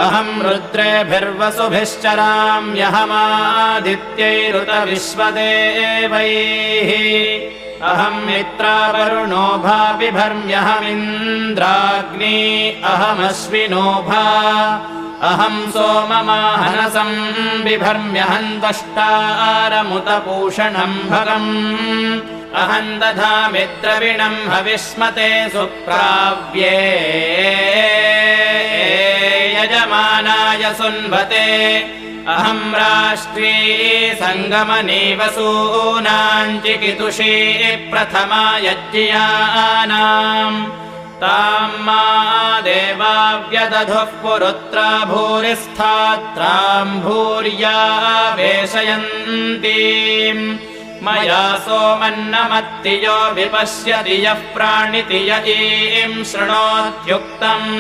अहं रुद्रेभिर्वसुभिश्चराम्यहमादित्यैरुत विश्वदेवैः अहं मित्रावरुणो भाविभर्म्यहमिन्द्राग्नी अहमश्विनोभा अहं सोममाहनसं बिभर्म्यहं त्वष्टारमुतपूषणं भगम् अहं दधामि द्रविणं हविष्मते सुप्राव्ये यजमानाय सुन्वते अहं राष्ट्री सङ्गमनी वसूनां चिकितुषी प्रथमा यज्ञियानाम् तां मा देवाव्यदधुः पुरुत्रा भूरिस्थात्रां भूर्या वेशयन्तीम् मया सोमन्नमत्ति यो विपश्यति यः प्राणिति य ईं शृणोत्युक्तम्।